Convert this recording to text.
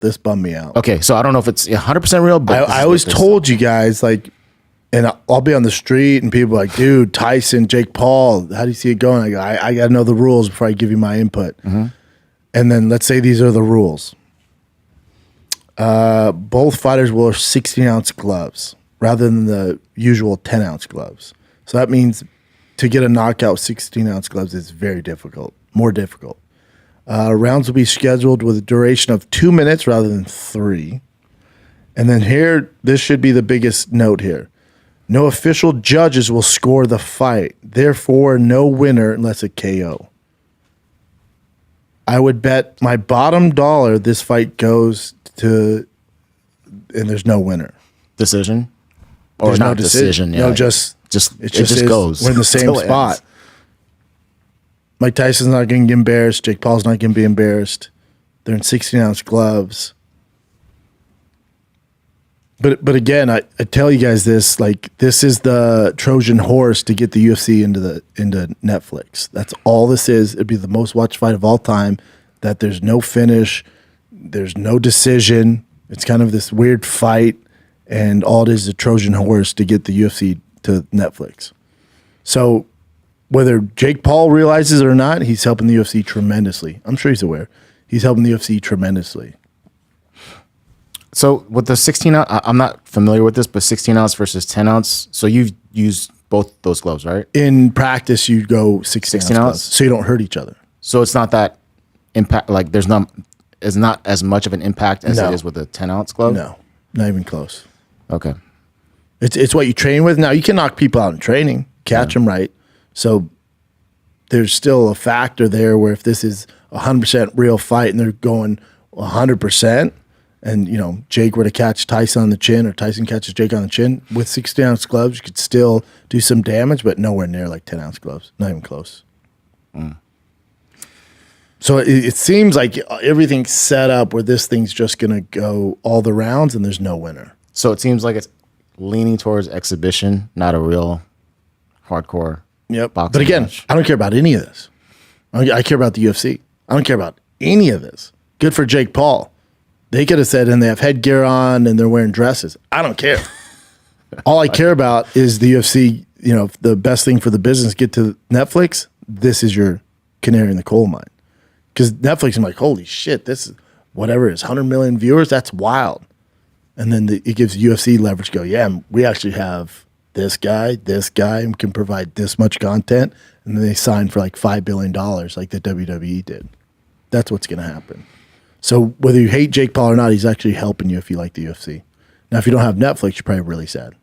This bummed me out. Okay, so I don't know if it's 100% real, but I always told you guys, like, and I'll be on the street and people are like, dude, Tyson, Jake Paul, how do you see it going? I go, I got to know the rules before I give you my input. Mm-hmm. And then let's say these are the rules. Both fighters will wear 16-ounce gloves rather than the usual 10-ounce gloves. So that means to get a knockout, 16-ounce gloves is very difficult, more difficult. Rounds will be scheduled with a duration of 2 minutes rather than 3. And then here, this should be the biggest note here. No official judges will score the fight. Therefore, no winner unless a KO. I would bet my bottom dollar this fight goes to, and there's no winner. Decision? Or There's not no decision. Yeah. No, it just is. goes. We're in the same until it spot. ends. Mike Tyson's not going to get embarrassed. Jake Paul's not going to be embarrassed. They're in 16-ounce gloves. But again, I tell you guys this, like, this is the Trojan horse to get the UFC into Netflix. That's all this is. It'd be the most watched fight of all time. That there's no finish, there's no decision. It's kind of this weird fight, and all it is a Trojan horse to get the UFC to Netflix. So whether Jake Paul realizes it or not, he's helping the UFC tremendously. I'm sure he's aware. He's helping the UFC tremendously. So with the 16 ounce, I'm not familiar with this, but 16 ounce versus 10 ounce. So you've used both those gloves, right? In practice, you go 16 ounce gloves, so you don't hurt each other. So it's not that impact. Like is not as much of an impact as it is with a 10 ounce glove. No, not even close. Okay. It's what you train with. Now you can knock people out in training, catch them right. So there's still a factor there where if this is 100% real fight and they're going 100%. And, you know, Jake were to catch Tyson on the chin or Tyson catches Jake on the chin, with 16-ounce gloves, you could still do some damage, but nowhere near like 10-ounce gloves. Not even close. Mm. So it seems like everything's set up where this thing's just going to go all the rounds and there's no winner. So it seems like it's leaning towards exhibition, not a real hardcore boxing But again, match. I don't care about any of this. I care about the UFC. I don't care about any of this. Good for Jake Paul. They could have said, and they have headgear on and they're wearing dresses. I don't care. All I care about is the UFC, you know, the best thing for the business, get to Netflix. This is your canary in the coal mine. Because Netflix, I'm like, holy shit, this is whatever it is, 100 million viewers. That's wild. And then it gives UFC leverage to go, yeah, we actually have this guy and can provide this much content. And then they sign for like $5 billion like the WWE did. That's what's going to happen. So whether you hate Jake Paul or not, he's actually helping you if you like the UFC. Now, if you don't have Netflix, you're probably really sad.